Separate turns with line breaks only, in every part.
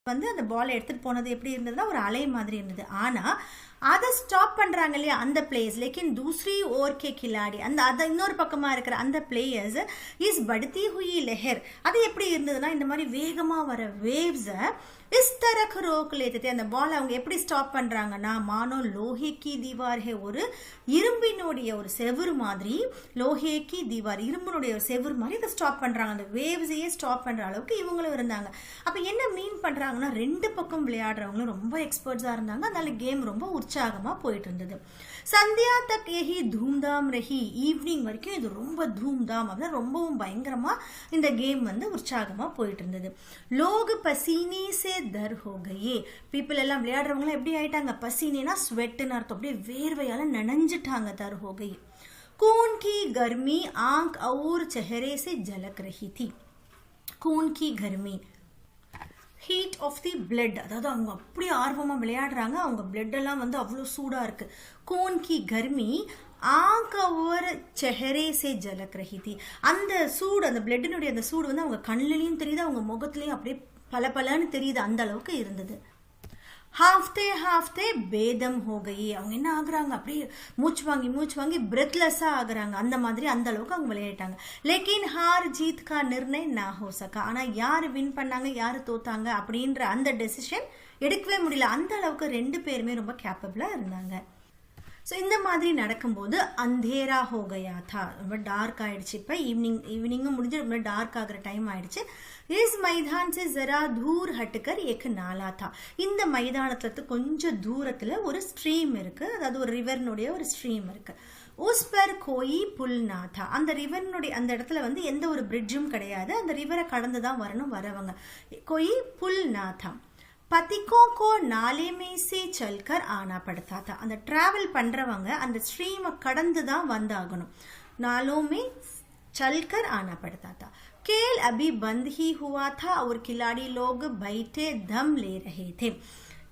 வந்து அந்த பால் எடுத்துட்டு போனது எப்படி இருந்ததுன்னா ஒரு அலை மாதிரி இருந்தது. ஆனா அதை ஸ்டாப் பண்றாங்க இல்லையா அந்த பிளேயர்ஸ், லேக்கின் दूसरी ओर के खिलाड़ी அந்த இன்னொரு பக்கமா இருக்கிற அந்த பிளேயர்ஸ் இஸ் बढ़ती हुई लहर அது எப்படி இருந்ததுன்னா இந்த மாதிரி வேகமா வர வேவ்ஸை इस तरह रोक लेते थे. அந்த பால் அவங்க எப்படி ஸ்டாப் பண்றாங்கன்னா மானோ லோஹே கி தீவார் ஹே, ஒரு இரும்பினுடைய ஒரு செவுரு மாதிரி, லோஹே கி தீவார் இரும்பினுடைய ஒரு செவுரு மாதிரி அதை ஸ்டாப் பண்றாங்க. அந்த வேவ்ஸையே ஸ்டாப் பண்ற அளவுக்கு இவங்களும் இருந்தாங்க. அப்ப என்ன மீன் பண்றாங்கன்னா ரெண்டு பக்கம் விளையாடுறவங்களும் ரொம்ப எக்ஸ்பர்ட்ஸா இருந்தாங்க. அதனால கேம் ரொம்ப உற்சாகமா போயிட்டு இருந்தது. சந்தியா தக் யஹி தூம்தாம் ரஹி, ஈவினிங் வரைக்கும் இது ரொம்ப தூம்தாம் அப்படின்னு ரொம்பவும் பயங்கரமா இந்த கேம் வந்து உற்சாகமா போயிட்டு இருந்தது. லோக் பசீனி சே தர் ஹோ கயே, பீப்புள் எல்லாம் விளையாடுறவங்க எப்படி ஆயிட்டாங்க, பசீனா ஸ்வெட்னு அர்த்தம், அப்படியே வேர்வையால நனைஞ்சிட்டாங்க. தர் ஹோ கயே. खून की गर्मी आंख और चेहरे से झलक रही थी. खून की गर्मी, ஹீட் ஆஃப் தி பிளட், அதாவது அவங்க அப்படி ஆர்வமாக விளையாடுறாங்க, அவங்க பிளட் எல்லாம் வந்து அவ்வளோ சூடாக இருக்கு. கூன் கி கர்மி ஆங்க ஒரு செஹரே சே ஜலக் ரஹி தி, அந்த சூடு, அந்த பிளட்டினுடைய அந்த சூடு வந்து அவங்க கண்ணிலையும் தெரியுது, அவங்க முகத்துலையும் அப்படியே பல பலன்னு தெரியுது, அந்த அளவுக்கு இருந்தது. ஹாஃப்தே ஹாஃப்தே பேதம் ஹோகி, அவங்க என்ன ஆகுறாங்க, அப்படியே மூச்சு வாங்கி பிரெத்லெஸ்ஸா ஆகுறாங்க. அந்த மாதிரி அந்த அளவுக்கு அவங்க விளையாட்டாங்க. லேக்கின் ஹார் ஜீத் கா நிர்ணய நா ஹோ சகா, ஆனா யாரு வின் பண்ணாங்க யாரு தோத்தாங்க அப்படின்ற அந்த டெசிஷன் எடுக்கவே முடியல. அந்த அளவுக்கு ரெண்டு பேருமே ரொம்ப கேப்பபிளா இருந்தாங்க. ஸோ இந்த மாதிரி நடக்கும்போது அந்தேரா ஹோகயா தா, ரொம்ப டார்க் ஆயிடுச்சு. இப்போ ஈவினிங்கும் முடிஞ்சு ரொம்ப டார்க் ஆகிற டைம் ஆயிடுச்சு. இஸ் மைதான் சே ஜரா தூர் ஹட்டுக்கர் ஏக் நாலா தா, இந்த மைதானத்துல கொஞ்சம் தூரத்துல ஒரு ஸ்ட்ரீம் இருக்கு, அதாவது ஒரு ரிவர்னுடைய ஒரு ஸ்ட்ரீம் இருக்கு. உஸ் பர் கோயி புல் நாதா, அந்த ரிவர்னுடைய அந்த இடத்துல வந்து எந்த ஒரு பிரிட்ஜும் கிடையாது, அந்த ரிவரை கடந்து தான் வரவங்க. கோயி புல் நாதா. पथिकों को नाले में से चलकर आना पड़ता था, அந்த டிராவல் பண்றவங்க அந்த ஸ்ட்ரீமை கடந்து தான் வந்தாகணும். नालों में चलकर आना पड़ता था. खेल अभी बंद ही हुआ था और खिलाड़ी लोग बैठे दम ले रहे थे.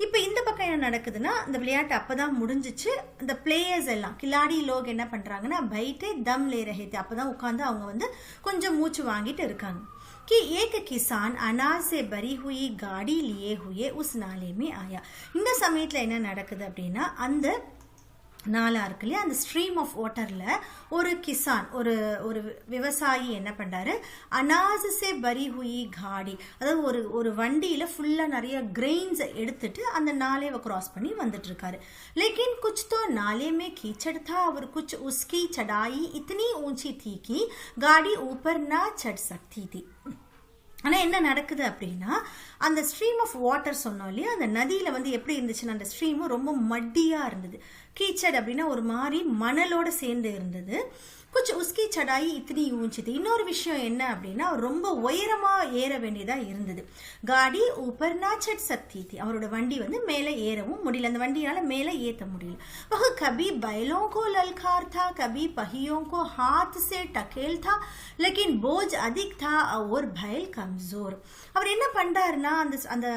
இப்போ இந்த பக்கம் என்ன நடக்குதுன்னா, இந்த விளையாட்டு அப்பதான் முடிஞ்சிச்சு. இந்த பிளேயர்ஸ் எல்லாம் கிலாடி லோக் என்ன பண்றாங்கன்னா பைட்டே தம் லே ரஹே தே, அப்பதான் உட்காந்து அவங்க வந்து கொஞ்சம் மூச்சு வாங்கிட்டு இருக்காங்க. कि एक किसान अनाज से भरी हुई गाड़ी लिए हुए उस नाले में आया. இந்த சமயத்துல என்ன நடக்குது அப்படின்னா, அந்த நாலா இருக்கு இல்லையா, அந்த ஸ்ட்ரீம் ஆஃப் வாட்டர்ல ஒரு கிசான், ஒரு விவசாயி என்ன பண்றாரு, அனாஸ் சே பரி ஹுயி காடி, அதாவது ஒரு வண்டியில ஃபுல்லா நிறைய கிரெயின்ஸ் எடுத்துட்டு அந்த நாலேவை கிராஸ் பண்ணி வந்துட்டு இருக்காரு. लेकिन कुछ तो नाले में कीचड़ था और कुछ उसकी चढ़ाई इतनी ऊंची थी कि गाड़ी ऊपर ना चढ़ सकती थी. ஆனா என்ன நடக்குது அப்படின்னா, அந்த ஸ்ட்ரீம் ஆஃப் வாட்டர் சொன்னோம் இல்லையா, அந்த நதியில வந்து எப்படி இருந்துச்சுன்னா அந்த ஸ்ட்ரீமும் ரொம்ப மட்டியா இருந்தது. கீச்சட் அப்படின்னா ஒரு மாதிரி மணலோட சேர்ந்து இருந்தது. குச் உஸ்கி சடாயி இத்தனி ஊஞ்சிது, இன்னொரு விஷயம் என்ன அப்படின்னா ரொம்ப உயரமா ஏற வேண்டியதா இருந்தது. காடி ஊப்பர் நா சட் சக்தி தி, அவரோட வண்டி வந்து மேலே ஏறவும் முடியல, அந்த வண்டியால மேலே ஏத்த முடியல. वह कभी बैलों को ललकार था, कभी पहियों को हाथ से टकेल था, लेकिन बोझ अधिक था और बैल कमजोर. அவர் என்ன பண்றாருன்னா, அந்த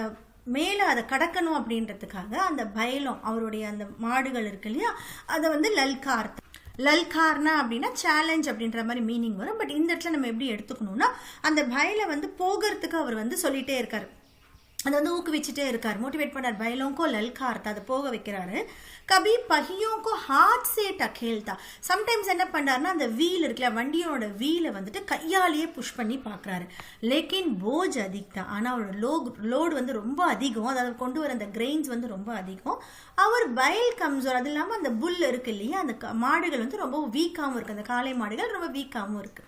மேல அதை கடக்கணும் அப்படின்றதுக்காக அந்த பயலம், அவருடைய அந்த மாடுகள் இருக்கு இல்லையா, அதை வந்து லல்கார்னா அப்படின்னா சேலஞ்ச் அப்படின்ற மாதிரி மீனிங் வரும். பட் இந்த இடத்துல நம்ம எப்படி எடுத்துக்கணும்னா, அந்த பயலை வந்து போகிறதுக்கு அவர் வந்து சொல்லிட்டே இருக்காரு, அதை வந்து ஊக்குவிச்சுட்டே இருக்காரு, மோட்டிவேட் பண்ணார். பயலோங்கோ லல்கார்த்தா, அதை போக வைக்கிறாரு. கபி பஹியோங்கோ ஹாத் சே டகேல்தா, சம்டைம்ஸ் என்ன பண்றாருன்னா அந்த வீல் இருக்குல்ல, வண்டியோட வீலை வந்துட்டு கையாலேயே புஷ் பண்ணி பாக்குறாரு. லேக்கின் போஜ் அதிக்தா, ஆனா அவரோட லோடு வந்து ரொம்ப அதிகம், அதாவது கொண்டு வர அந்த கிரெயின்ஸ் வந்து ரொம்ப அதிகம். அவர் பயல் கம்சோர், அது இல்லாம அந்த புல் இருக்கு இல்லையா, அந்த மாடுகள் வந்து ரொம்ப வீக்காவும் இருக்கு, அந்த காளை மாடுகள் ரொம்ப வீக்காவும் இருக்கு.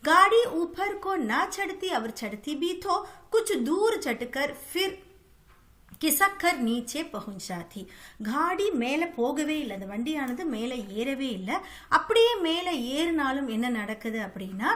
गाड़ी ऊपर को ना चढ़ती, अवर चढ़ती भी तो कुछ दूर चढ़कर फिर கிசக்கர் நீச்சே பகுஞ்சாதி. காடி மேலே போகவே இல்லை, அந்த வண்டியானது மேலே ஏறவே இல்லை. அப்படியே மேலே ஏறினாலும் என்ன நடக்குது அப்படின்னா,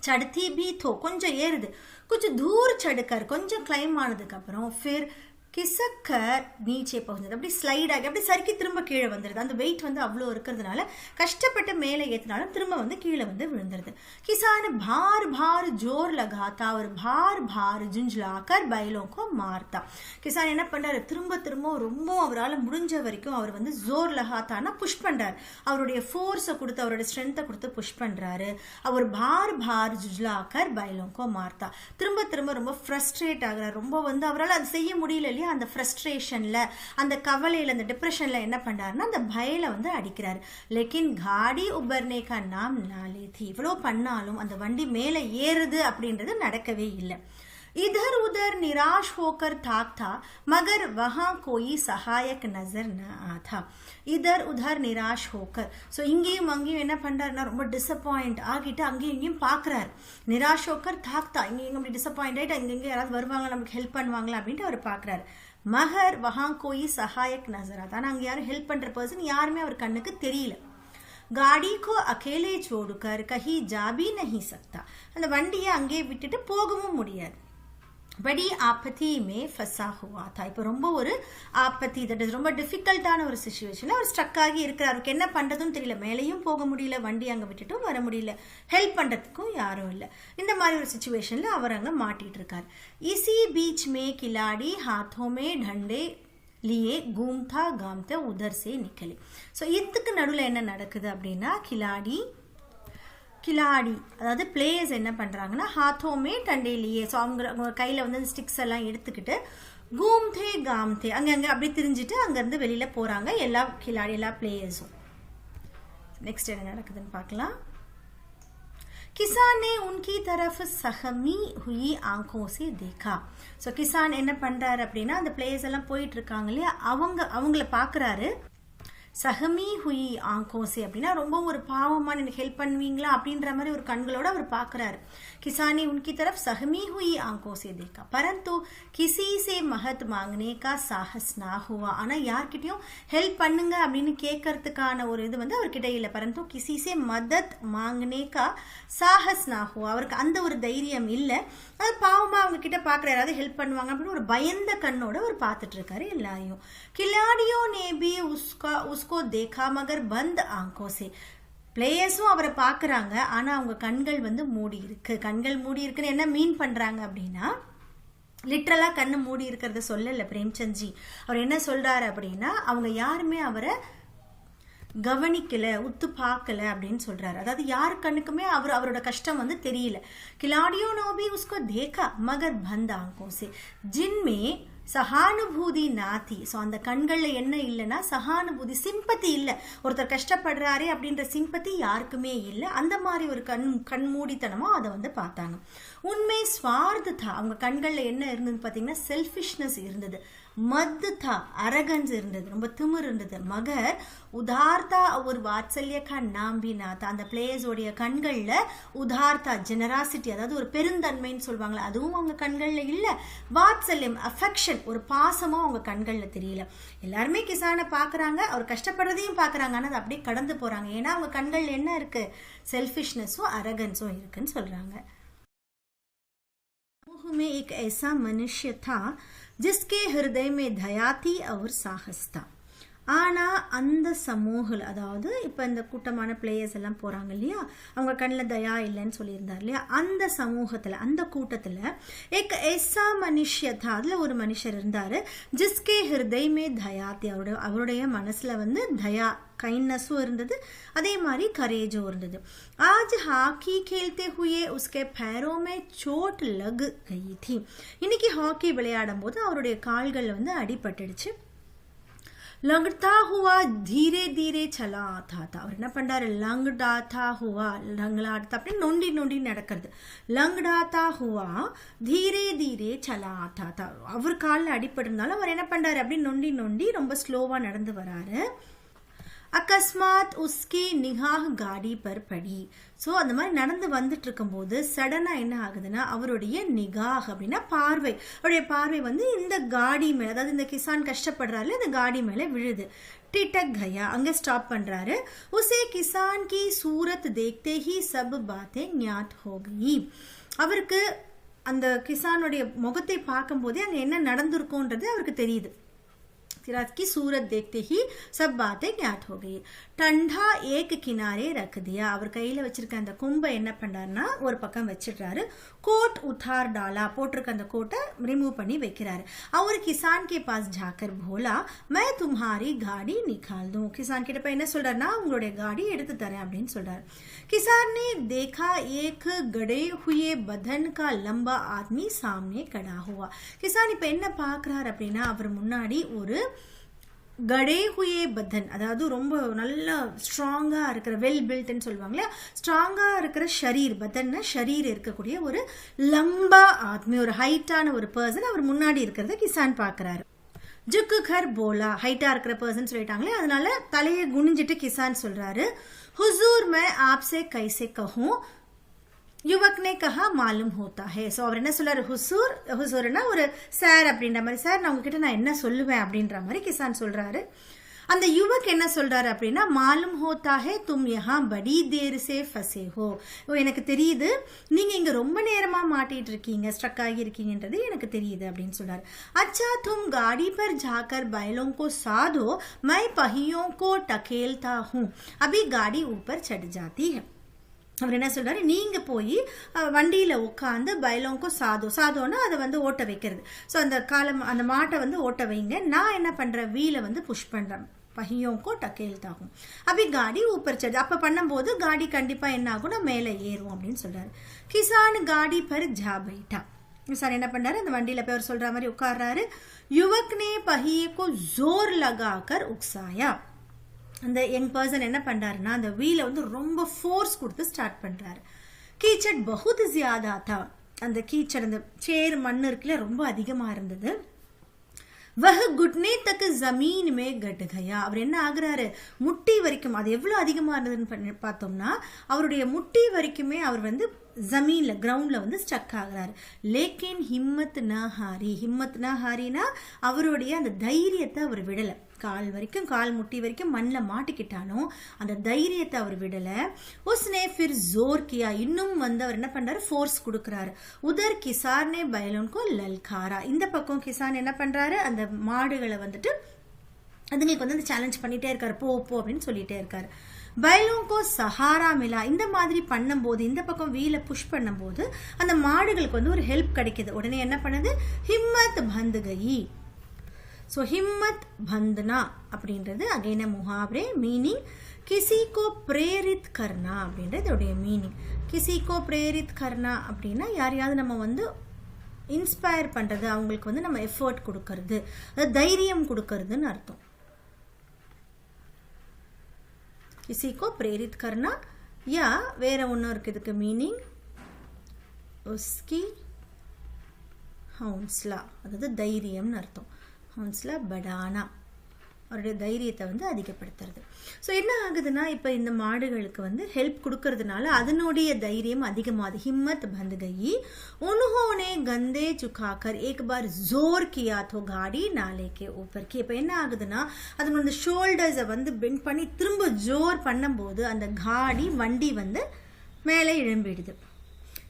சடுத்தி பி தோ கொஞ்சம் ஏறுது, கொஞ்சம் தூர் சடுக்கர் கொஞ்சம் கிளைம் ஆனதுக்கு அப்புறம் ஃபிர் கிசக்கர் நீச்சே பகுந்தது, அப்படி ஸ்லைட் ஆகி அப்படி சறுக்கி திரும்ப கீழே வந்துடுது. அந்த வெயிட் வந்து அவ்வளோ இருக்கிறதுனால கஷ்டப்பட்டு மேலே ஏற்றினாலும் திரும்ப வந்து கீழே வந்து விழுந்துருது. கிசான் பார் பார் ஜோர் லகாத்தா ஒரு பார் பார் ஜுஞ்சுலாக்கர் பைலோக்கோ மார்த்தா. கிசான் என்ன பண்றாரு, திரும்ப திரும்ப ரொம்ப அவரால் முடிஞ்ச வரைக்கும் அவர் வந்து ஜோர் லகாத்தானா புஷ் பண்றாரு. அவருடைய ஃபோர்ஸை கொடுத்து அவருடைய ஸ்ட்ரென்த்தை கொடுத்து புஷ் பண்றாரு. அவர் பார் பார் ஜுஜ்லாக்கர் பைலோக்கோ மார்த்தா. திரும்ப திரும்ப ரொம்ப ஃப்ரஸ்ட்ரேட் ஆகுறாரு. ரொம்ப வந்து அவரால் அது செய்ய முடியல இல்லையா, அந்த ஃப்ரஸ்ட்ரேஷன்ல அந்த கவலையில அந்த டிப்ரெஷன்ல என்ன பண்றாருன்னா அந்த பயல வந்து அடிக்கிறாரு. லேக்கின் காடி உபர்னே கா நாம் நாலே थी. இவ்வளோ பண்ணாலும் அந்த வண்டி மேலே ஏறுது அப்படின்றது நடக்கவே இல்லை. इधर उधर निराश होकर था मगर वहां कोई सहायक नजर न आता. इधर उधर निराश होकर, सो இங்கேயும் அங்கேயும் என்ன பண்றாருன்னா ரொம்ப டிசப்பாயிண்ட் ஆகிட்டு அங்கேயும் இங்கேயும் பாக்குறாரு. நிராஷ் ஹோக்கர் தாக்தா, இங்கேயும் அப்படி டிசப்பாயிண்ட் ஆகிட்டு அங்கங்க யாராவது வருவாங்க நமக்கு ஹெல்ப் பண்ணுவாங்களா அப்படின்ட்டு அவர் பாக்குறாரு. மகர் வஹா கோயி சஹாயக் நசர் आता. ஆனா அங்க யாரும் ஹெல்ப் பண்ற பர்சன் யாருமே அவர் கண்ணுக்கு தெரியல. गाड़ी को अकेले छोड़कर कहीं जा भी नहीं सकता. அந்த வண்டியை அங்கேயே விட்டுட்டு போகவும் முடியாது. बड़ी आपत्ति में फंसा हुआ था. இப்போ ரொம்ப ஒரு ஆபத்தி, தட் இஸ் ரொம்ப டிஃபிகல்ட்டான ஒரு சிச்சுவேஷன்ல அவர் ஸ்ட்ரக் ஆகி இருக்கிறார். அவருக்கு என்ன பண்றதுன்னு தெரியல, மேலேயும் போக முடியல, வண்டி அங்கே விட்டுட்டும் வர முடியல, ஹெல்ப் பண்றதுக்கும் யாரும் இல்லை. இந்த மாதிரி ஒரு சிச்சுவேஷன்ல அவர் அங்கே மாட்டிட்டு இருக்கார். इसी बीच में खिलाड़ी हाथों में डंडे लिए घूमता घामते उधर से निकले. ஸோ இதுக்கு நடுவில் என்ன நடக்குது அப்படின்னா, கிலாடி அதாவது பிளேயர்ஸ் என்ன பண்ணுறாங்கன்னா ஹாத்தோமே டண்டேலியே, ஸோ அவங்க கையில் வந்து ஸ்டிக்ஸ் எல்லாம் எடுத்துக்கிட்டு கூம்தே காம்தே அங்கங்கே அப்படி திரிஞ்சுட்டு அங்கேருந்து வெளியில் போகிறாங்க எல்லா பிளேயர்ஸும். நெக்ஸ்ட் என்ன நடக்குதுன்னு பார்க்கலாம். किसान ने उनकी तरफ सहमी हुई आंखों से देखा. ஸோ கிசான் என்ன பண்ணுறாரு அப்படின்னா, அந்த பிளேயர்ஸ் எல்லாம் போயிட்டு இருக்காங்க இல்லையா, அவங்கள பார்க்குறாரு. சஹமி ஹுயி ஆங்கோசே அப்படின்னா ரொம்ப ஒரு பாவமான எனக்கு ஹெல்ப் பண்ணுவீங்களா அப்படின்ற மாதிரி ஒரு கண்களோட அவர் பார்க்குறாரு. கிசானே உன்கி தரஃப் சஹமி ஹுயி ஆங்கோசே தேக்கா பரந்து கிசி சே மஹத் மாங்கனே கா சாஹஸ் நா ஹுவா. ஆனால் யார்கிட்டையும் ஹெல்ப் பண்ணுங்க அப்படின்னு கேட்கறதுக்கான ஒரு இது வந்து அவர்கிட்ட இல்லை. பரந்து கிசி சே மதத் மாங்கனே கா சாஹஸ் நா ஹுவா. அவருக்கு அந்த ஒரு தைரியம் இல்லை. அது பாவமாக அவங்க கிட்ட பார்க்குற யாராவது ஹெல்ப் பண்ணுவாங்க அப்படின்னு ஒரு பயந்த கண்ணோட அவர் பார்த்துட்டு இருக்காரு எல்லாரையும். கிலாடியோ நேபி உஸ்கோ தேக்கா மகர் பந்த் ஆங்கோ சே. பிளேயர்ஸும் அவரை பார்க்குறாங்க, ஆனால் அவங்க கண்கள் வந்து மூடி இருக்கு. கண்கள் மூடி இருக்குன்னு என்ன மீன் பண்ணுறாங்க அப்படின்னா, லிட்ரலாக கண்ணு மூடி இருக்கிறத சொல்லலை பிரேம்சந்த்ஜி. அவர் என்ன சொல்கிறாரு அப்படின்னா, அவங்க யாருமே அவரை கவனிக்கல, உத்து பார்க்கல அப்படின்னு சொல்றாரு. அதாவது யார் கண்ணுக்குமே அவரோட கஷ்டம் வந்து தெரியல. கிலாடியோ நோபி உஸ்கோ தேக்கா மகர் பந்த் ஆங்கோ சே ஜின்மே சஹானுபூதி நாத்தி. ஸோ அந்த கண்களில் என்ன இல்லைன்னா சஹானுபூதி, சிம்பத்தி இல்லை. ஒருத்தர் கஷ்டப்படுறாரே அப்படின்ற சிம்பத்தி யாருக்குமே இல்லை. அந்த மாதிரி ஒரு கண்மூடித்தனமோ அதை வந்து பார்த்தாங்க. உண்மை ஸ்வார்த்தா, அவங்க கண்களில் என்ன இருந்ததுன்னு பார்த்தீங்கன்னா செல்ஃபிஷ்னஸ் இருந்தது. மத்துதா அரகன்ஸ் இருந்தது, ரொம்ப திமிர் இருந்தது. மகர் உதார்த்தா ஒரு வாத்சல்யக்கா நாம்பினாத்தா. அந்த பிளேயர்ஸோடைய கண்களில் உதார்த்தா ஜெனராசிட்டி, அதாவது ஒரு பெருந்தன்மைன்னு சொல்லுவாங்களே, அதுவும் அவங்க கண்களில் இல்லை. வாத்சல்யம் அஃபெக்ஷன், ஒரு பாசமும் அவங்க கண்களில் தெரியல. எல்லாருமே கிசானை பார்க்குறாங்க, அவர் கஷ்டப்படுறதையும் பார்க்குறாங்க, ஆனால் அது அப்படியே கடந்து போகிறாங்க. ஏன்னா அவங்க கண்களில் என்ன இருக்குது, செல்ஃபிஷ்னஸும் அரகன்ஸும் இருக்குன்னு சொல்கிறாங்க. में एक ऐसा मनुष्य था जिसके हृदय में दया थी और साहस था. ஆனால் அந்த சமூகத்தில், அதாவது இப்போ இந்த கூட்டமான பிளேயர்ஸ் எல்லாம் போகிறாங்க இல்லையா, அவங்க கண்ணில் தயா இல்லைன்னு சொல்லியிருந்தார் இல்லையா, அந்த சமூகத்தில் அந்த கூட்டத்தில் ஏக் ஐசா மனுஷ்யதா, அதில் ஒரு மனுஷர் இருந்தார். ஜிஸ்கே ஹிருதயமே தயாத்தி, அவருடைய மனசில் வந்து தயா கைண்ட்னஸும் இருந்தது, அதே மாதிரி கரேஜும் இருந்தது. ஆஜ் ஹாக்கி खेलते हुए उसके पैरों में चोट लग गई थी. இன்னைக்கு ஹாக்கி விளையாடும் போது அவருடைய கால்களில் வந்து அடிபட்டுடுச்சு. लंगड़ा हुआ धीरे धीरे चला आता था. அவர் என்ன பண்றாரு, லங்கடாத்தா ஹுவா, லங்கடாத்தா அப்படி நொண்டி நொண்டி நடக்கிறது. லங்கடாத்தா ஹுவா தீரே தீரே சலா ஆத்தா தா. அவர் காலில் அடிபட்டிருந்தாலும் அவர் என்ன பண்றாரு, அப்படி நொண்டி நொண்டி ரொம்ப ஸ்லோவா நடந்து வராரு. அகஸ்மாத் உஸ்கி நிகாஹ் காடி பர் படி. ஸோ அந்த மாதிரி நடந்து வந்துட்டு இருக்கும்போது சடனாக என்ன ஆகுதுன்னா, அவருடைய நிகாஹ் அப்படின்னா பார்வை, அவருடைய பார்வை வந்து இந்த காடி மேலே, அதாவது இந்த கிசான் கஷ்டப்படுறாரு இந்த காடி மேலே விழுது. டிடக் கயா, அங்கே ஸ்டாப் பண்ணுறாரு. உசே கிசான் கி சூரத் தேக்தே ஹி சப் பாத்தே ஞாத் ஹோ கயி. அவருக்கு அந்த கிசானுடைய முகத்தை பார்க்கும்போதே அங்கே என்ன நடந்திருக்கும்ன்றது அவருக்கு தெரியுது. रात की सूरत देखते ही सब बातें ज्ञात हो गई. ठंडा एक किनारे रख दिया. அவர் கையில வச்சிருக்க அந்த கொம்பை என்ன பண்றாருன்னா ஒரு பக்கம் வச்சிடுறாரு. कोट उतार डाला. போட்டிருக்க அந்த கோட்டை ரிமூவ் பண்ணி வைக்கிறாரு. और किसान के पास जाकर बोला मैं तुम्हारी गाड़ी निकाल दूं. किसान கிட்ட போய் என்ன சொல்றாருன்னா உங்களுடைய காடி எடுத்து தரேன் அப்படின்னு சொல்றாரு. किसान ने देखा एक गड़े हुए बदन का लंबा आदमी सामने खड़ा हुआ. किसान இப்ப என்ன பார்க்கறாரு அப்படின்னா அவர் முன்னாடி ஒரு கடே ஹுயே பதன், அதாவது ரொம்ப நல்ல ஸ்ட்ராங்காக இருக்கிற வெல் பில்ட்ன்னு சொல்லுவாங்களே, ஸ்ட்ராங்காக இருக்கிற ஷரீர், பதன்னா ஷரீர் இருக்கக்கூடிய ஒரு லம்பா ஆத்மி, ஒரு ஹைட்டான ஒரு பர்சன் அவர் முன்னாடி இருக்கிறத கிசான் பார்க்குறாரு. ஜுக்கு கர் போலா, ஹைட்டாக இருக்கிற பர்சன் சொல்லிட்டாங்களே, அதனால தலையை குனிஞ்சிட்டு கிசான் சொல்கிறாரு, ஹுசூர் மை ஆப்சே கைசே கஹூம் யுவக் நே கஹா மாலும் ஹோத்தா ஹே. ஸோ அவர் என்ன சொல்றாரு, ஹுசூர்னா ஒரு சார் அப்படின்ற மாதிரி, சார் நான் உங்ககிட்ட நான் என்ன சொல்லுவேன் அப்படின்ற மாதிரி கிசான் சொல்றாரு. அந்த யுவக் என்ன சொல்றாரு அப்படின்னா, மாலும் ஹோத்தா ஹே தும் யஹா படி தேர் சே ஃபசே ஹோ. எனக்கு தெரியுது நீங்க இங்க ரொம்ப நேரமா மாட்டிட்டு இருக்கீங்க, ஸ்ட்ரக் ஆகி இருக்கீங்கன்றது எனக்கு தெரியுது அப்படின்னு சொல்றாரு. அச்சா தும் காடி பர் ஜாக்கர் बैलों को साधो मैं पहियों को टकेलता हूँ अभी गाड़ी ऊपर चढ़ जाती है. அவர் என்ன சொல்றாரு, நீங்க போய் வண்டியில உட்காந்து பைலோங்கோ சாதோனா அதை வந்து ஓட்ட வைக்கிறது. ஸோ அந்த அந்த மாட்டை வந்து ஓட்ட வைங்க, நான் என்ன பண்றேன் வீலை வந்து புஷ் பண்றேன். பஹியோங்கோ டக்கேல்தாகும் அப்படி காடி ஊப்பர் சட். அப்ப பண்ணும்போது காடி கண்டிப்பா என்ன ஆகும்னா மேலே ஏறும் அப்படின்னு சொல்றாரு. கிசான் காடி பர் ஜா பைட்டா. கிசான் என்ன பண்ணாரு, அந்த வண்டியில போய் அவர் சொல்ற மாதிரி உட்கார்றாரு. யுவக் நே பஹியே கோ ஜோர் லகாக்கர் உக்ஸாயா. அந்த யங் பர்சன் என்ன பண்றாருன்னா அந்த வீலை வந்து ரொம்ப ஃபோர்ஸ் கொடுத்து ஸ்டார்ட் பண்றாரு. கீச்சட் பகுத் ஜியாதா தா. அந்த கீச்சட், அந்த சேர் மண்ணு இருக்குல்ல, ரொம்ப அதிகமா இருந்தது. வஹ குட்னே தக்கு ஜமீன் மே கட் கயா. அவர் என்ன ஆகுறாரு, முட்டி வரைக்கும், அது எவ்வளவு அதிகமா இருந்ததுன்னு பார்த்தோம்னா அவருடைய முட்டி வரைக்குமே அவர் வந்து ஜமீன்ல கிரவுண்ட்ல வந்து ஸ்டக் ஆகுறாரு. லேக்கின் ஹிம்மத் ந ஹாரி. ஹிம்மத் ந ஹாரினா அவருடைய அந்த தைரியத்தை அவர் விடல. கால் வரைக்கும், கால் முட்டி வரைக்கும் மண்ணில் மாட்டிக்கிட்டாலும் அந்த தைரியத்தை அவர் விடல. உஸ்னே ஃபிர் ஜோர் கியா. இன்னும் வந்து அவர் என்ன பண்றாரு, ஃபோர்ஸ் கொடுக்குறாரு. உதர் கிசானே பைலோன்கோ லல்காரா. இந்த பக்கம் கிசான் என்ன பண்றாரு, அந்த மாடுகளை வந்துட்டு அதுங்களுக்கு வந்து சேலஞ்ச் பண்ணிட்டே இருக்காரு, போ போ அப்படின்னு சொல்லிட்டே இருக்காரு. பைலோங்கோ சஹாரா மிலா. இந்த மாதிரி பண்ணும்போது, இந்த பக்கம் வீலை புஷ் பண்ணும்போது அந்த மாடுகளுக்கு வந்து ஒரு ஹெல்ப் கிடைக்குது. உடனே என்ன பண்ணுது, ஹிம்மத் பந்த் கயி. ஸோ ஹிம்மத் பந்தனா அப்படின்றது அகைன முஹாவரே, மீனிங் கிசிகோ பிரேரித் கர்னா அப்படின்றதோடைய மீனிங். கிசிகோ பிரேரித் கர்னா அப்படின்னா யாரையாவது நம்ம வந்து இன்ஸ்பயர் பண்றது, அவங்களுக்கு வந்து நம்ம எஃபர்ட் கொடுக்கறது, அதாவது தைரியம் கொடுக்கறதுன்னு அர்த்தம். கிசிகோ பிரேரித் கர்னா யா வேற ஒன்றும் இருக்கு இதுக்கு மீனிங், உஸ்கி ஹவுன்ஸ்லா, அதாவது தைரியம்னு அர்த்தம். ஹவுன்ஸ்லா படானா, அவருடைய தைரியத்தை வந்து அதிகப்படுத்துறது. ஸோ என்ன ஆகுதுன்னா இப்போ இந்த மாடுகளுக்கு வந்து ஹெல்ப் கொடுக்கறதுனால அதனுடைய தைரியம் அதிகமாகுது. ஹிம்மத் பந்த் கயி. உன்ஹோனே கந்தே சுக்காக்கர் ஏக் பார் ஜோர் கியா தோ காடி நாலே கே ஊப்பர் கி. இப்போ என்ன ஆகுதுன்னா அதனோட ஷோல்டர்ஸை வந்து பெண்ட் பண்ணி திரும்ப ஜோர் பண்ணும்போது அந்த காடி வண்டி வந்து மேலே எழும்பிடுது.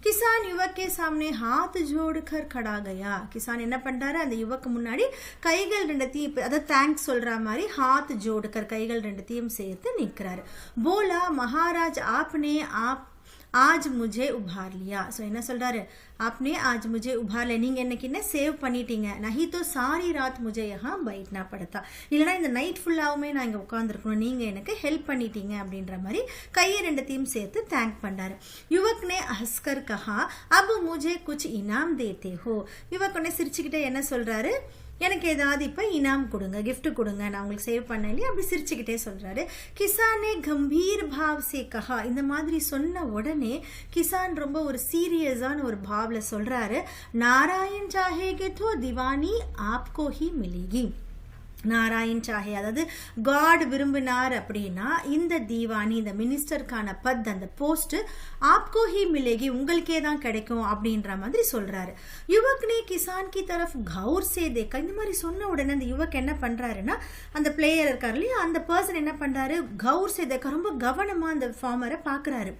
கிசான் யுவக் கே சாமனே ஹாத் ஜோடுகர் கடா கயா. கிசான் என்ன பண்றாரு, அந்த யுவக்கு முன்னாடி கைகள் ரெண்டத்தையும், அதாவது தேங்க்ஸ் சொல்ற மாதிரி ஹாத் ஜோடுகர் கைகள் ரெண்டத்தையும் சேர்த்து நிற்கிறாரு. போலா மகாராஜ் ஆப்னே ஆஜ் முஜே உபார் லியா. ஸோ என்ன சொல்றாரு, ஆப்னே ஆஜ் முஜே உபார் லியா, நீங்க என்னைக்கு என்ன சேவ் பண்ணிட்டீங்க, நஹி தோ சாரி ராத் முஜே யஹா பைட்னா படுத்தா. இல்லைனா இந்த நைட் ஃபுல்லாவுமே நான் இங்கே உட்காந்துருக்கணும், நீங்க எனக்கு ஹெல்ப் பண்ணிட்டீங்க அப்படின்ற மாதிரி கையை ரெண்டத்தையும் சேர்த்து தேங்க் பண்றாரு. யுவக் நே ஹஸ்கர் கஹா அப் முஜே குச் இனாம் தேத்தே ஹோ. யுவக் உடனே சிரிச்சுக்கிட்டே என்ன சொல்றாரு, எனக்கு ஏதாவது இப்போ இனாம் கொடுங்க, கிஃப்ட் கொடுங்க, நான் உங்களுக்கு சேவ் பண்ண இல்லையா, அப்படி சிரிச்சுக்கிட்டே சொல்றாரு. கிசானே கம்பீர் பாவ் சே கஹா. இந்த மாதிரி சொன்ன உடனே கிசான் ரொம்ப ஒரு சீரியஸான ஒரு பாவ்ல சொல்றாரு, நாராயண் சாஹேகே தோ திவானி ஆப்கோ ஹி மிலேகி. நாராயண் சாஹே, அதாவது காட் விரும்பினார் அப்படின்னா இந்த தீவானி, இந்த மினிஸ்டருக்கான பத், அந்த போஸ்ட் ஆப்கோ ஹி மிலேகி, உங்களுக்கே தான் கிடைக்கும் அப்படின்ற மாதிரி சொல்றாரு. யுவக் நே கிசான் கி தரஃப் கௌர் சே தேக்கா. இந்த மாதிரி சொன்ன உடனே அந்த யுவக் என்ன பண்றாருன்னா, அந்த பிளேயர் இருக்காரு இல்லையா, அந்த பர்சன் என்ன பண்றாரு, கௌர் சே தேக்கா, ரொம்ப கவனமா அந்த ஃபார்மரை பாக்குறாரு.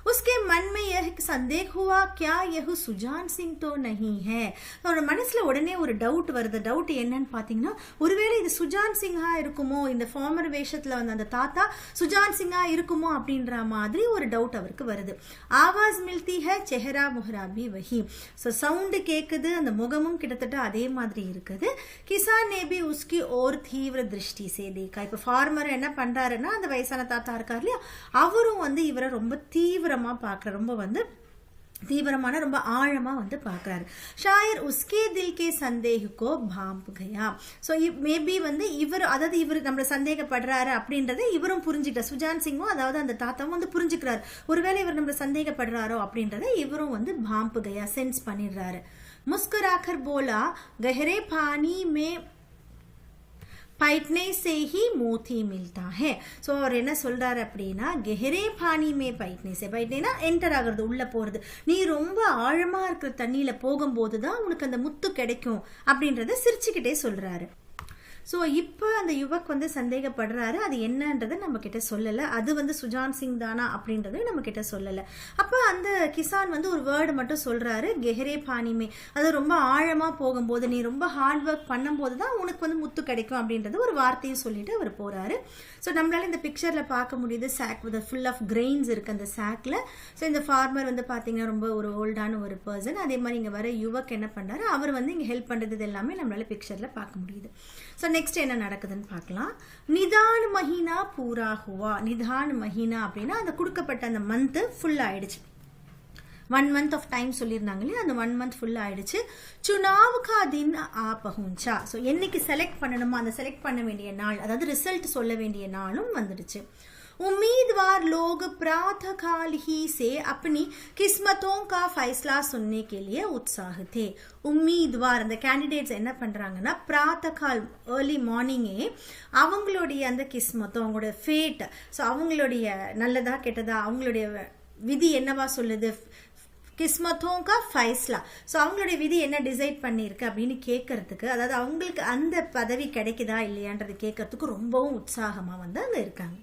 उसके मन में यह संदेह हुआ क्या यह सुजान सिंह तो नहीं है. அவரோட மனசுல உடனே ஒரு டவுட் வருது. டவுட் என்னன்னு பாத்தீங்கன்னா, ஒருவேளை இது சுஜான் சிங்கா இருக்குமோ, இந்த ஃபார்மர் வேஷத்துல வந்த அந்த தாத்தா சுஜான் சிங்கா இருக்குமோ அப்படின்ற மாதிரி ஒரு டவுட் அவருக்கு வருது. ஆவாஸ் மில்தி ஹை செஹரா முஹரா பி வஹி. சோ சவுண்ட் கேக்குது, அந்த முகமும் கிட்டத்தட்ட அதே மாதிரி இருக்குது. கிசான் ने भी उसकी ओर तीव्र दृष्टि से देखा. இப்ப ஃபார்மர் என்ன பண்றாருன்னா, அந்த வயசான தாத்தா இருக்காரு இல்லையா, அவரும் வந்து இவரை ரொம்ப தீவிரமா பாக்குற, ரொம்ப வந்து தீவிரமான ரொம்ப ஆழமா வந்து பாக்குறாரு. ஷாயர் உஸ்கே தில் கே சந்தேகோ பாம்ப் கயா. ஸோ மேபி வந்து இவர், அதாவது இவர் நம்மள சந்தேகப்படுறாரு அப்படின்றத இவரும் புரிஞ்சுக்கிட்டார். சுஜான் சிங்கும் அதாவது அந்த தாத்தாவும் வந்து புரிஞ்சுக்கிறாரு. ஒருவேளை இவர் நம்மள சந்தேகப்படுறாரோ அப்படின்றத இவரும் வந்து பாம்ப் கயா சென்ஸ் பண்ணிடுறாரு. முஸ்குராக்கர் போலா கஹரே பானி மே पैटने से ही मोती मिलता है. ஸோ அவர் என்ன சொல்றாரு அப்படின்னா, கெஹரே பானி மே பைட்னே சே, பைட்னேனா என்டர் ஆகுறது, உள்ள போறது. நீ ரொம்ப ஆழமா இருக்கிற தண்ணியில போகும்போது தான் உனக்கு அந்த முத்து கிடைக்கும் அப்படின்றத சிரிச்சுக்கிட்டே சொல்றாரு. ஸோ இப்போ அந்த யுவக் வந்து சந்தேகப்படுறாரு. அது என்னன்றதை நம்ம கிட்ட சொல்லலை. அது வந்து சுஜான் சிங் தானா அப்படின்றது நம்ம கிட்ட சொல்லலை. அப்போ அந்த கிசான் வந்து ஒரு வேர்டு மட்டும் சொல்றாரு, கெஹரே பானிமே. அது ரொம்ப ஆழமா போகும்போது, நீ ரொம்ப ஹார்ட் ஒர்க் பண்ணும்போது தான் உனக்கு வந்து முத்து கிடைக்கும் அப்படின்றது ஒரு வார்த்தையும் சொல்லிட்டு அவர் போறாரு. ஸோ நம்மளால இந்த பிக்சர்ல பார்க்க முடியுது, sack with full of grains இருக்கு அந்த சாக்ல. ஸோ இந்த ஃபார்மர் வந்து பாத்தீங்கன்னா ரொம்ப ஒரு ஓல்டான ஒரு பர்சன். அதே மாதிரி இங்க வர யுவக் என்ன பண்றாரு, அவர் வந்து இங்க ஹெல்ப் பண்றது எல்லாமே நம்மளால பிக்சர்ல பார்க்க முடியுது. ஸோ நெக்ஸ்ட் என்ன நடக்குதுன்னு பார்க்கலாம். நிதான் மஹீனா பூரா ஹுவா. நிதான் மஹீனா அப்படின்னா அந்த கொடுக்கப்பட்ட அந்த மந்த் ஃபுல் ஆயிடுச்சு. 1 month ஆஃப் டைம் சொல்லியிருந்தாங்க இல்லையா, அந்த 1 month ஃபுல் ஆயிடுச்சு. சுனாவ் கா தின் ஆ பஹுஞ்சா. ஸோ என்னைக்கு செலக்ட் பண்ணணுமோ அந்த செலக்ட் பண்ண வேண்டிய நாள், அதாவது ரிசல்ட் சொல்ல வேண்டிய நாளும் வந்துடுச்சு. उम्मीदवार लोग प्रातः काल ही से अपनी किस्मतों का फैसला सुनने के लिए उत्साह थे. உம்மீத்வார் அந்த கேண்டிடேட்ஸ் என்ன பண்றாங்கன்னா, பிராத்தகால் ஏர்லி மார்னிங்கே அவங்களுடைய அந்த கிஸ்மத்தோ, அவங்களோட ஃபேட், ஸோ அவங்களுடைய நல்லதா கெட்டதா, அவங்களுடைய விதி என்னவா சொல்லுது, கிஸ்மத்தோங்க ஃபைஸ்லா, ஸோ அவங்களுடைய விதி என்ன டிசைட் பண்ணியிருக்கு அப்படின்னு கேட்கறதுக்கு, அதாவது அவங்களுக்கு அந்த பதவி கிடைக்குதா இல்லையான்றது கேட்கறதுக்கு ரொம்பவும் உற்சாகமாக வந்து அங்கே இருக்காங்க.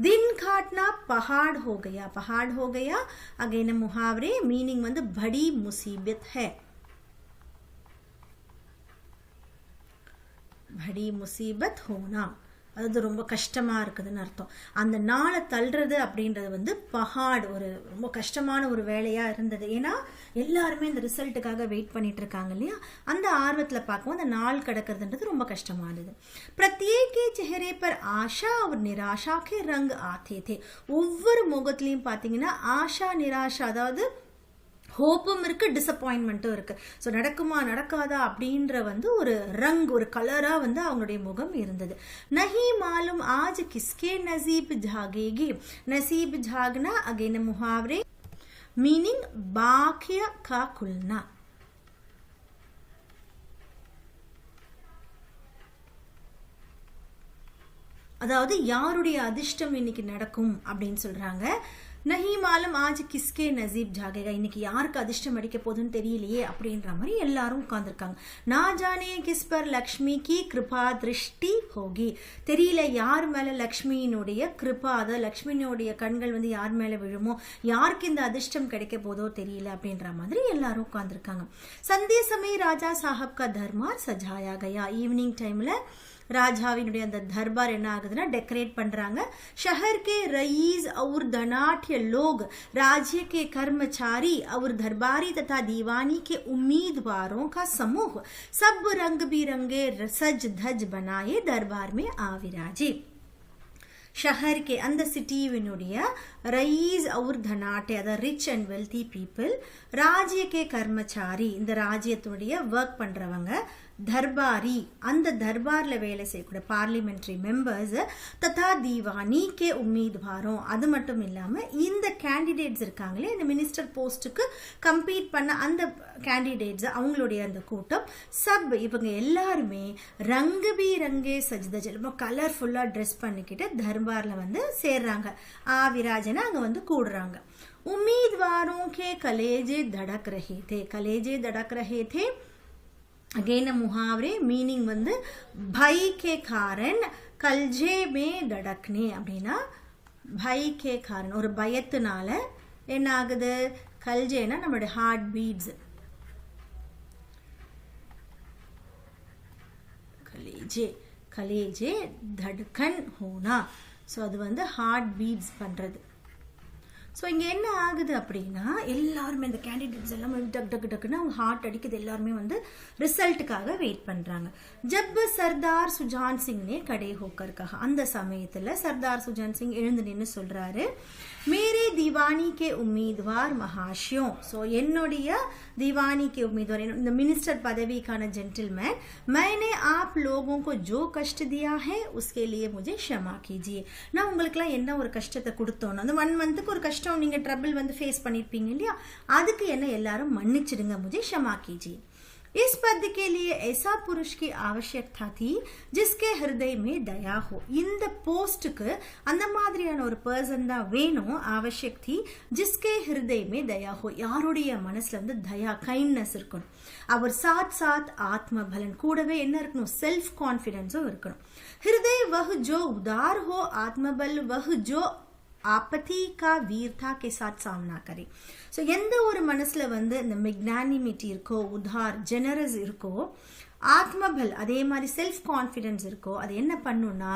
दिन काटना पहाड़ हो गया. पहाड़ हो गया अगेन मुहावरे, मीनिंग வந்து बड़ी मुसीबत है. बड़ी मुसीबत होना, அது ரொம்ப கஷ்டமா இருக்குதுன்னு அர்த்தம். அந்த நாளை தள்ளுறது அப்படின்றது வந்து பஹாட், ஒரு ரொம்ப கஷ்டமான ஒரு வேலையா இருந்தது. ஏன்னா எல்லாருமே இந்த ரிசல்ட்டுக்காக வெயிட் பண்ணிட்டு இருக்காங்க இல்லையா, அந்த ஆர்வத்துல பார்க்கவும் அந்த நாள் கிடக்கிறதுன்றது ரொம்ப கஷ்டமானது. பிரத்யேக செஹரே பர் ஆஷா और निराशा के रंग आते थे. ஒவ்வொரு முகத்திலையும் பார்த்தீங்கன்னா ஆஷா நிராஷா, அதாவது ஹோப்பும் இருக்கு, டிசப்பாயின்மெண்ட்டும் இருக்கு. ஸோ நடக்குமா நடக்காதா அப்படின்ற வந்து ஒரு ரங், ஒரு கலரா வந்து அவங்களுடைய முகம் இருந்தது. நஹி மாலும் ஆஜ் கிஸ்கே நசீப் ஜாகேகி. நசீப் ஜாகனா அகைன் முஹாவரே, மீனிங் பாக்கிய கா குல்னா. அதாவது யாருடைய அதிர்ஷ்டம் இன்னைக்கு நடக்கும் அப்படின்னு சொல்றாங்க. நஹி மாலும் ஆஜ் கிஸ்கே நசீப் ஜாகேகா. இன்னைக்கு யாருக்கு அதிர்ஷ்டம் அடிக்க போகுதுன்னு தெரியலையே அப்படின்ற மாதிரி எல்லாரும் உட்கார்ந்துருக்காங்க. நா ஜானே கிஸ் பர் லக்ஷ்மி கி கிருபா திருஷ்டி ஹோகி. தெரியல யார் மேல லக்ஷ்மியினுடைய கிருபா, அதாவது லக்ஷ்மியினுடைய கண்கள் வந்து யார் மேல விழுமோ, யாருக்கு இந்த அதிர்ஷ்டம் கிடைக்க போதோ தெரியல அப்படின்ற மாதிரி எல்லாரும் உட்கார்ந்துருக்காங்க. சந்திய சமய ராஜா சாஹப் கா தர்பார் சஜாயா கயா. ஈவினிங் டைம்ல ராஜாவினுடைய அந்த தர்பார் என்ன ஆகுதுன்னா டெக்கரேட் பண்றாங்க. ஷஹர் के रईस और धनाढ्य लोग, राज्य के कर्मचारी और दरबारी तथा दीवानी के उम्मीदवारों का समूह सब रंग बिरंगे सज धज बनाए दरबार में आ विराजे. ஷஹர் கே, அந்த சிட்டியினுடைய ரயீஸ் और धनाटे, அதாவது ரிச் அண்ட் வெல்தி பீப்புள், ராஜ்ய கே கர்மச்சாரி, இந்த ராஜ்யத்துடைய ஒர்க் பண்றவங்க, தர்பாரி, அந்த தர்பார்ல வேலை செய்யக்கூடிய பார்லிமெண்டரி மெம்பர்ஸ், ததா தீவானி கே உம்மீத்வாரோம், அது மட்டும் இல்லாம இந்த கேண்டிடேட்ஸ் இருக்காங்களே, இந்த மினிஸ்டர் போஸ்ட்டுக்கு கம்பீட் பண்ண அந்த கேண்டிடேட்ஸ், அவங்களுடைய அந்த கூட்டம், சப் இவங்க எல்லாருமே ரங்கு பி ரங்கே சஜ்தஜ், ரொம்ப கலர்ஃபுல்லா ட்ரெஸ் பண்ணிக்கிட்டு தர்பார்ல வந்து சேர்றாங்க. ஆவிராஜனை அங்க வந்து கூடுறாங்க. उम्मीदवारों के कलेजे धड़क रहे थे. कलेजे धड़क रहे थे अगेन मुहावरे, मीनिंग வந்து भय के कारण कलजे में धड़कने அப்படின்னா भय के कारण, ஒரு பயத்தினால என்ன ஆகுது, கல்ஜேனா நம்மளுடைய ஹார்ட் பீட்ஸ், கலேஜே கலேஜே தட்கன் ஹோனா. ஸோ அது வந்து ஹார்ட் பீட்ஸ் பண்ணுறது. ஸோ இங்கே என்ன ஆகுது அப்படின்னா எல்லாருமே இந்த கேண்டிடேட்ஸ் எல்லாமே டக் டக் டக்குன்னு அவங்க ஹார்ட் அடிக்குது, எல்லாருமே வந்து ரிசல்ட்டுக்காக வெயிட் பண்ணுறாங்க. ஜப் சர்தார் சுஜான் சிங்னே கடே ஹோக்கர்க்காக, அந்த சமயத்தில் சர்தார் சுஜான் சிங் எழுந்து நின்று சொல்கிறாரு, மேரே தீவானி கே உம்மீத்வார் மகாஷியோம். ஸோ என்னுடைய தீவானி கே உம்மீத்வார், இந்த மினிஸ்டர் பதவிக்கான ஜென்டில்மேன், मैंने आप लोगों को जो कष्ट दिया है उसके लिए मुझे क्षमा कीजिए. நான் உங்களுக்குலாம் என்ன ஒரு கஷ்டத்தை கொடுத்தோன்னு, அந்த 1 மந்த்துக்கு ஒரு கஷ்டம் நீங்க ட்ரபிள் வந்து ஃபேஸ் பண்ணிருப்பீங்க இல்லையா, அதுக்கு என்ன எல்லாரும் மன்னிச்சிடுங்க, मुझे क्षमा कीजिए. इस पद के लिए ऐसा पुरुष की आवश्यकता थी जिसके हृदय में दया हो. இந்த போஸ்டுக்கு அந்த மாதிரியான ஒரு பர்சன் தான் வேணும், आवश्यक थी जिसके हृदय में दया हो. யாருடைய மனசுல வந்து தயா, கைண்ட்னஸ் இருக்கணும். அவர் साथ साथ ஆத்மபலன், கூடவே என்ன இருக்கணும், செல்ஃப் கான்ஃபிடன்ஸும் இருக்கணும். हृदय वह जो उदार हो, आत्मबल वह जो आपत्ति का वीरता के साथ सामना करे. ஸோ எந்த ஒரு மனசுல வந்து இந்த மெக்னானிமிட்டி இருக்கோ, உதார் ஜெனரஸ் இருக்கோ, ஆத்மபல் அதே மாதிரி செல்ஃப் கான்ஃபிடன்ஸ் இருக்கோ, அது என்ன பண்ணுன்னா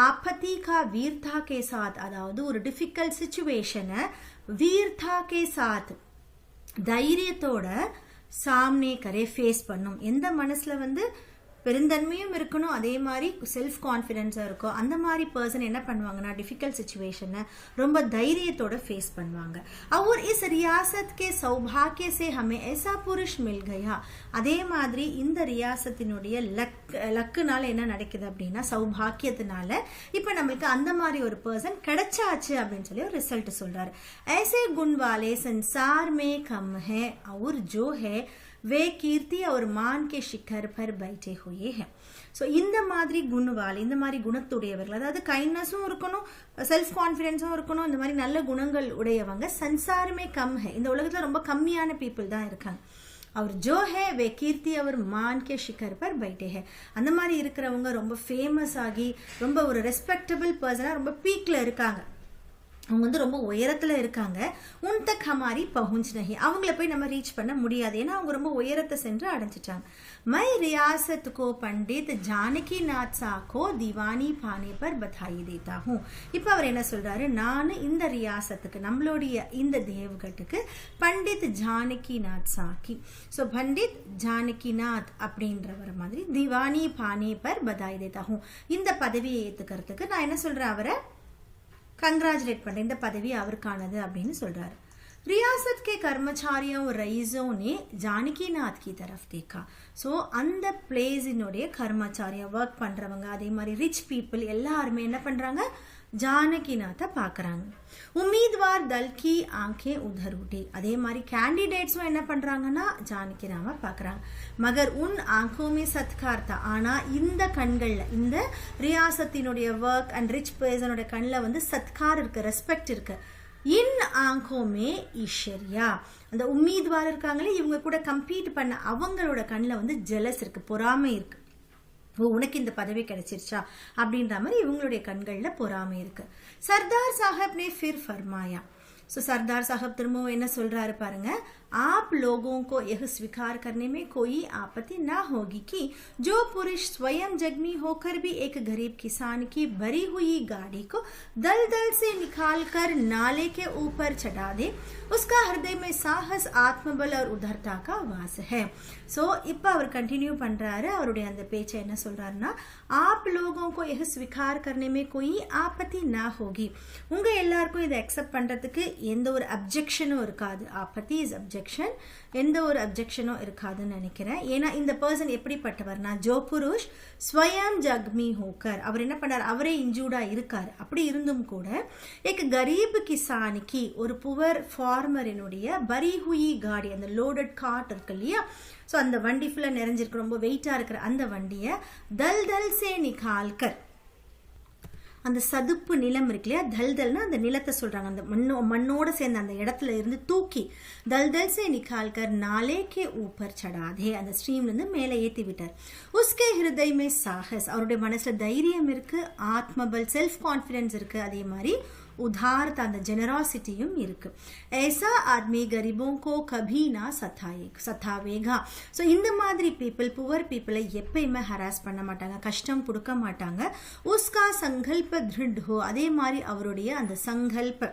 ஆபத்தி கா வீர்தா கே சாத், அதாவது ஒரு டிஃபிகல்ட் சிச்சுவேஷனை வீர்தா கே சாத் தைரியத்தோட சாம்னே கரே ஃபேஸ் பண்ணும். எந்த மனசுல வந்து பெருந்தன்மையும் இருக்கணும், அதே மாதிரி செல்ஃப் கான்ஃபிடென்ஸாக இருக்கும், அந்த மாதிரி பர்சன் என்ன பண்ணுவாங்கன்னா டிஃபிகல்ட் சிச்சுவேஷனை ரொம்ப தைரியத்தோட ஃபேஸ் பண்ணுவாங்க. और इस रियासत के सौभाग्य से हमें ऐसा पुरुष मिल गया. அதே மாதிரி இந்த ரியாசத்தினுடைய லக்குனால என்ன நடக்குது அப்படின்னா, சௌபாக்கியத்தினால இப்போ நம்மளுக்கு அந்த மாதிரி ஒரு பர்சன் கிடைச்சாச்சு அப்படின்னு சொல்லி ஒரு ரிசல்ட் சொல்றாரு. ऐसे गुण वाले संसार में कम है और जो है वे कीर्ति और मान के शिखर पर बैठे हुए हैं. ஸோ இந்த மாதிரி குணவால், இந்த மாதிரி குணத்துடையவர்கள், அதாவது கைண்ட்னஸும் இருக்கணும், செல்ஃப் கான்ஃபிடென்ஸும் இருக்கணும், இந்த மாதிரி நல்ல குணங்கள் உடையவங்க சன்சாரமே கம் ஹே, இந்த உலகத்தில் ரொம்ப கம்மியான பீப்புள் தான் இருக்காங்க. அவர் ஜோ ஹே வே கீர்த்தி அவர் மான் கே ஷிகர் பர் பைட்டே ஹே. அந்த மாதிரி இருக்கிறவங்க ரொம்ப ஃபேமஸ் ஆகி ரொம்ப ஒரு ரெஸ்பெக்டபிள் பர்சனாக ரொம்ப பீக்கில் இருக்காங்க, அவங்க வந்து ரொம்ப உயரத்தில் இருக்காங்க. உன் தக் ஹமாரி பहुंच नहीं, அவங்கள போய் நம்ம ரீச் பண்ண முடியாது, ஏன்னா அவங்க ரொம்ப உயரத்தை சென்று அடைஞ்சிட்டாங்க. மை ரியாசத் கோ பண்டித் ஜானகி நாத் சா கோ தீவானி பானே பர் பதாயி தேதா ஹூம். இப்போ அவர் என்ன சொல்றாரு, நான் இந்த ரியாசத்துக்கு, நம்மளுடைய இந்த தேவ்கட்டுக்கு பண்டித் ஜானகி நாத் சாக்கி, ஸோ பண்டித் ஜானகி நாத் அப்படின்றவர் மாதிரி தீவானி பானே பர் பதாயி தேதா ஹூம், இந்த பதவியை ஏற்றுக்கிறதுக்கு நான் என்ன சொல்றேன், அவரை कंग्रेचुलेट पड़े, இந்த பதவி அவருக்கானது அப்படின்னு சொல்றாரு. रियासत के कर्मचारियों रईसों ने जानकी नाथ की तरफ देखा. ஸோ அந்த பிளேஸினுடைய கர்மச்சாரியம் ஒர்க் பண்றவங்க, அதே மாதிரி ரிச் பீப்புள் எல்லாருமே என்ன பண்றாங்க, ஜானகிநாத்தை பார்க்குறாங்க. உம்மீத்வார் தல் கி ஆங்கே உதர் உட்டி, அதே மாதிரி கேண்டிடேட்ஸும் என்ன பண்றாங்கன்னா ஜானகிராம பார்க்குறாங்க. மகர் உன் ஆங்கோமே சத்கார் தா, ஆனா இந்த கண்கள்ல, இந்த ரியாசத்தினுடைய ஒர்க் அண்ட் ரிச் பர்சனுடைய கண்ணில் வந்து சத்கார் இருக்கு, ரெஸ்பெக்ட் இருக்கு. இன் ஆங்கோமே ஈஸ்வரியா, அந்த உம்மீத்வார் இருக்காங்களே இவங்க கூட கம்பீட் பண்ண அவங்களோட கண்ணில் வந்து ஜெலஸ் இருக்கு, பொறாமை இருக்கு. உனக்கு இந்த பதவி கிடைச்சிருச்சா அப்படின்ற மாதிரி இவங்களுடைய கண்களில் பொறாமை இருக்கு. சர்தார் சாஹப் ने फिर फरमाया. ஸோ சர்தார் சாஹப் திரும்பவும் என்ன சொல்றாரு பாருங்க, आप लोगों को यह स्वीकार करने में कोई आपत्ति ना होगी कि जो पुरुष स्वयं जख्मी होकर भी एक गरीब किसान की भरी हुई गाड़ी को दलदल से निकालकर नाले के ऊपर चढ़ा दे, उसका हृदय में साहस, आत्मबल और उदारता का वास है. ஸோ இப்போ அவர் கண்டினியூ பண்றாரு, அவருடைய அந்த பேச்சை என்ன சொல்றாருன்னா, आप लोगों को यह स्वीकार करने में कोई आपत्ति ना होगी, உங்க எல்லாருக்கும் இதை அக்செப்ட் பண்றதுக்கு எந்த ஒரு அப்ஜெக்ஷனும் இருக்காது. ஆப்பத்தி இஸ் அப்ஜெக்ஷன், எந்த ஒரு அப்ஜெக்ஷனும் இருக்காதுன்னு நினைக்கிறேன். ஏன்னா இந்த பர்சன் எப்படிப்பட்டவர்னா, ஜோ புருஷ் ஸ்வயம் ஜக்மி ஹோக்கர், அவர் என்ன பண்ணார், அவரே இன்ஜூர்டா இருக்காரு. அப்படி இருந்தும் கூட एक गरीब किसान की, ஒரு புவர் ஃபார்மரினுடைய பரி ஹுயி காடி, அந்த லோடட் காட் இருக்கு இல்லையா, ஸோ அந்த வண்டி ஃபுல்லாக நிறைஞ்சிருக்கு, ரொம்ப வெயிட்டாக இருக்கிற அந்த வண்டியை தல் தல் சே நிகால்கர், அந்த சதுப்பு நிலம் இருக்கு இல்லையா, தல்தல்னா அந்த நிலத்தை சொல்றாங்க, அந்த மண்ணோட சேர்ந்த அந்த இடத்துல இருந்து தூக்கி தல்தல் சே நிகால்கர் நாலே கே ஊப்பர் சடாதே, அந்த ஸ்ட்ரீம்ல இருந்து மேலே ஏற்றி விட்டார். உஸ்கே ஹிருதய் மே சாஹஸ், அவருடைய மனசுல தைரியம் இருக்கு, ஆத்மபல் செல்ஃப் கான்ஃபிடன்ஸ் இருக்கு, அதே மாதிரி உதாரத்தை அந்த ஜெனராசிட்டியும் இருக்கு. ऐसा आदमी गरीबों को कभी ना सतावेगा. ஸோ இந்த மாதிரி பீப்புள் புவர் பீப்புளை எப்பயுமே ஹராஸ் பண்ண மாட்டாங்க, கஷ்டம் கொடுக்க மாட்டாங்க. உஸ்கா சங்கல்ப திருட் ஹோ, அதே மாதிரி அவருடைய அந்த சங்கல்ப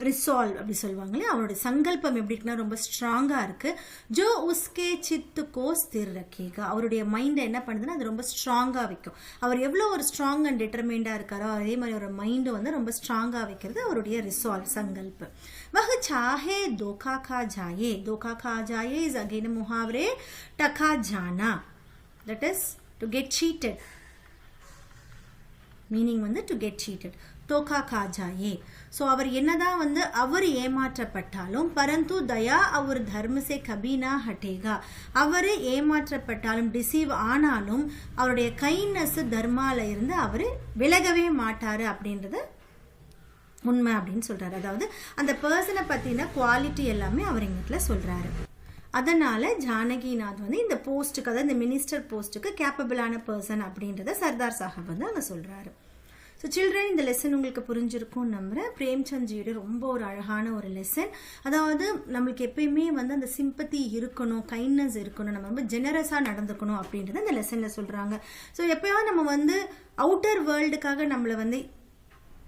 ரிசால்வ் அப்படி சொல்லுவாங்களே, அவருடைய சங்கல்பம் எப்படி இருக்குன்னா ரொம்ப ஸ்ட்ராங்கா இருக்கு. ஜோ உஸ்கே சித்துக்கோ ஸ்திர் ரக்கேகா, அவருடைய மைண்டை என்ன பண்ணுதுன்னா அது ரொம்ப ஸ்ட்ராங்கா வைக்கும். அவர் எவ்வளோ ஒரு ஸ்ட்ராங் அண்ட் டிட்டர்மைண்டா இருக்காரோ அதே மாதிரி ஒரு மைண்டு வந்து ரொம்ப ஸ்ட்ராங்கா வைக்கிறது அவருடைய ரிசால்வ் சங்கல்பம். வஹ் சாஹே தோகா கா ஜாயே, தோகா கா ஜாயே இஸ் அகைன் முஹாவரே டகா ஜானா, that is to get cheated. Meaning வந்து டு கெட் சீட்டட். தோகா கா ஜாயே, ஸோ அவர் என்னதான் வந்து அவர் ஏமாற்றப்பட்டாலும் பரந்து தயா அவர் தர்மசே கபீனா ஹட்டேகா, அவர் ஏமாற்றப்பட்டாலும் டிசீவ் ஆனாலும் அவருடைய கைண்ட்னஸ் தர்மால இருந்து அவர் விலகவே மாட்டாரு அப்படின்றது உண்மை அப்படின்னு சொல்றாரு. அதாவது அந்த பர்சனை பத்தின குவாலிட்டி எல்லாமே அவர் எங்கிட்ட சொல்றாரு. அதனால ஜானகிநாத் வந்து இந்த போஸ்ட்டுக்கு, அதாவது இந்த மினிஸ்டர் போஸ்ட்டுக்கு கேப்பபிளான பர்சன் அப்படின்றத சர்தார் சாஹிப் வந்து அங்கே சொல்றாரு. ஸோ சில்ட்ரன், இந்த லெசன் உங்களுக்கு புரிஞ்சிருக்கும் நம்புறேன். பிரேம்சந்த்ஜியோட ரொம்ப ஒரு அழகான ஒரு லெசன். அதாவது நம்மளுக்கு எப்பயுமே வந்து அந்த சிம்பத்தி இருக்கணும், கைண்ட்னஸ் இருக்கணும், நம்ம ரொம்ப ஜெனரஸாக நடந்துக்கணும் அப்படின்றத இந்த லெசனில் சொல்கிறாங்க. ஸோ எப்போயாவது நம்ம வந்து அவுட்டர் வேர்ல்டுக்காக நம்மளை வந்து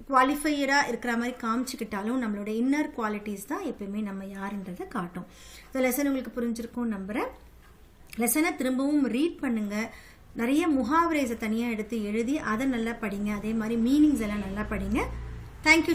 குவாலிஃபையராக இருக்கிற மாதிரி காமிச்சிக்கிட்டாலும் நம்மளோட இன்னர் குவாலிட்டிஸ் தான் எப்பயுமே நம்ம யாருன்றதை காட்டும். ஸோ லெசன் உங்களுக்கு புரிஞ்சிருக்கும் நம்புறேன். லெசனை திரும்பவும் ரீட் பண்ணுங்க. நிறைய முஹாவரேஸை தனியாக எடுத்து எழுதி அதை நல்லா படிங்க. அதே மாதிரி மீனிங்ஸ் எல்லாம் நல்லா படிங்க. தேங்க்யூ.